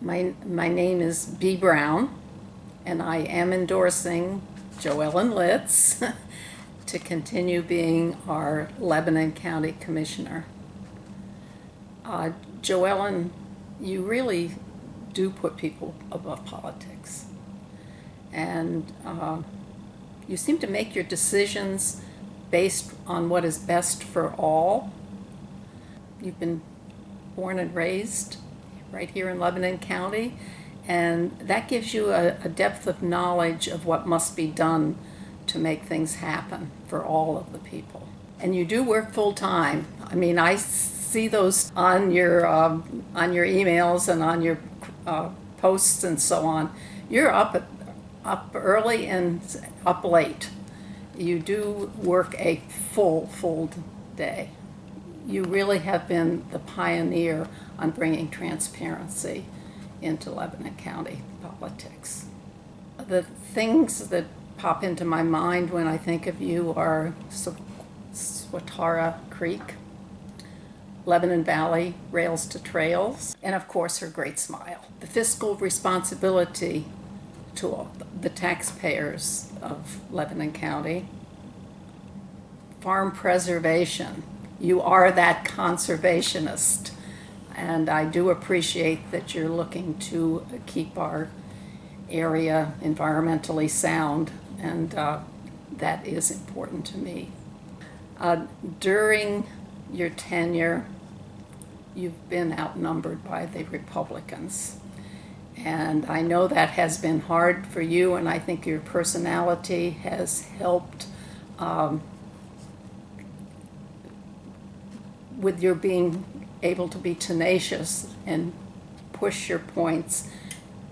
My name is Bea Brown, and I am endorsing Jo Ellen Litz to continue being our Lebanon County Commissioner. Jo Ellen, you really do put people above politics, and you seem to make your decisions based on what is best for all. You've been born and raised right here in Lebanon County, and that gives you a depth of knowledge of what must be done to make things happen for all of the people. And you do work full time. I mean, I see those on your emails and on your posts and so on. You're up early and up late. You do work a full day. You really have been the pioneer on bringing transparency into Lebanon County politics. The things that pop into my mind when I think of you are Swatara Creek, Lebanon Valley Rails to Trails, and of course her great smile. The fiscal responsibility to all the taxpayers of Lebanon County, farm preservation. You are that conservationist, and I do appreciate that you're looking to keep our area environmentally sound, and that is important to me. During your tenure, you've been outnumbered by the Republicans, and I know that has been hard for you, and I think your personality has helped with your being able to be tenacious and push your points.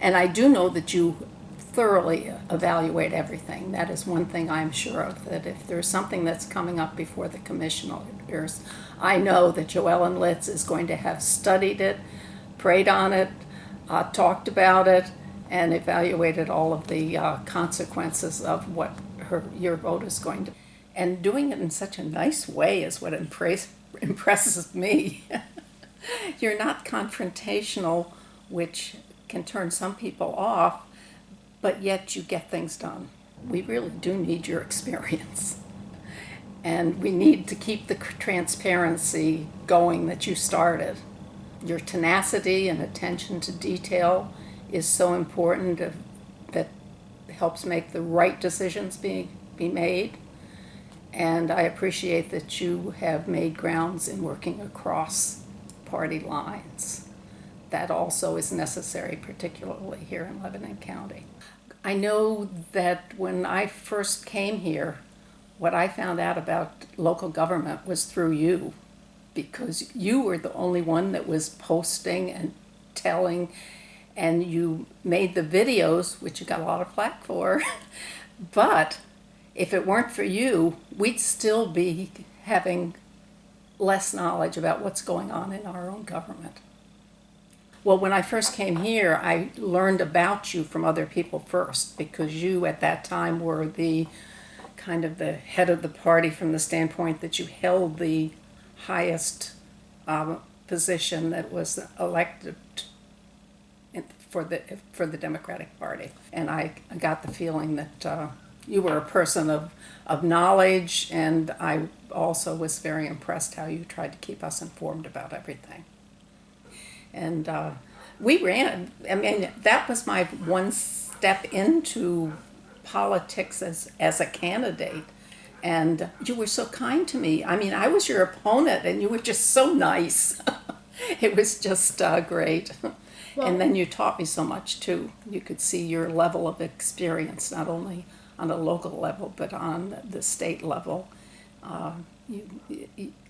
And I do know that you thoroughly evaluate everything. That is one thing I'm sure of, that if there's something that's coming up before the commissioners, I know that Jo Ellen Litz is going to have studied it, prayed on it, talked about it, and evaluated all of the consequences of what your vote is going to be. And doing it in such a nice way is what impresses me. You're not confrontational, which can turn some people off, but yet you get things done. We really do need your experience. And we need to keep the transparency going that you started. Your tenacity and attention to detail is so important that helps make the right decisions be made. And I appreciate that you have made grounds in working across party lines. That also is necessary, particularly here in Lebanon County. I know that when I first came here, what I found out about local government was through you, because you were the only one that was posting and telling, and you made the videos, which you got a lot of flack for, but if it weren't for you, we'd still be having less knowledge about what's going on in our own government. Well, when I first came here, I learned about you from other people first, because you at that time were the kind of the head of the party from the standpoint that you held the highest position that was elected for the Democratic Party. And I got the feeling that you were a person of knowledge, and I also was very impressed how you tried to keep us informed about everything. And we ran, I mean, that was my one step into politics as a candidate. And you were so kind to me. I mean, I was your opponent, and you were just so nice. It was just great. Well, and then you taught me so much, too. You could see your level of experience, not only on a local level, but on the state level.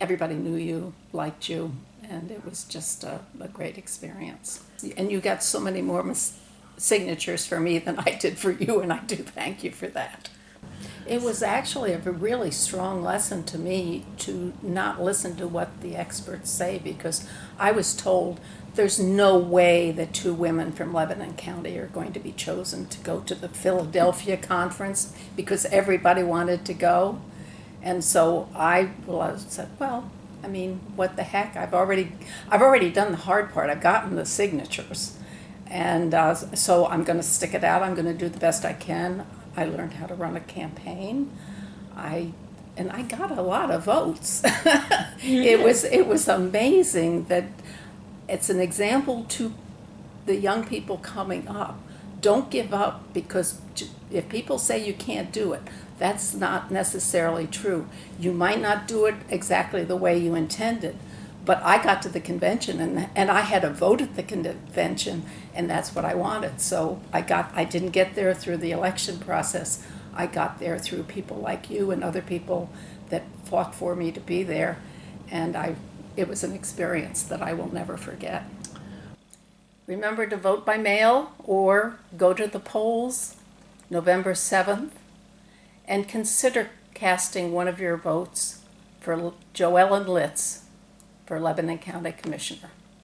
Everybody knew you, liked you, and it was just a great experience. And you got so many more signatures for me than I did for you, and I do thank you for that. It was actually a really strong lesson to me to not listen to what the experts say, because I was told there's no way that two women from Lebanon County are going to be chosen to go to the Philadelphia conference, because everybody wanted to go. And so I said, well, I mean, what the heck? I've already done the hard part. I've gotten the signatures. And so I'm going to stick it out. I'm going to do the best I can. I learned how to run a campaign. And I got a lot of votes. It was amazing that it's an example to the young people coming up. Don't give up, because if people say you can't do it, that's not necessarily true. You might not do it exactly the way you intended, but I got to the convention and I had a vote at the convention, and that's what I wanted. So I didn't get there through the election process. I got there through people like you and other people that fought for me to be there, and it was an experience that I will never forget. Remember to vote by mail or go to the polls November 7th, and consider casting one of your votes for Jo Ellen Litz for Lebanon County Commissioner.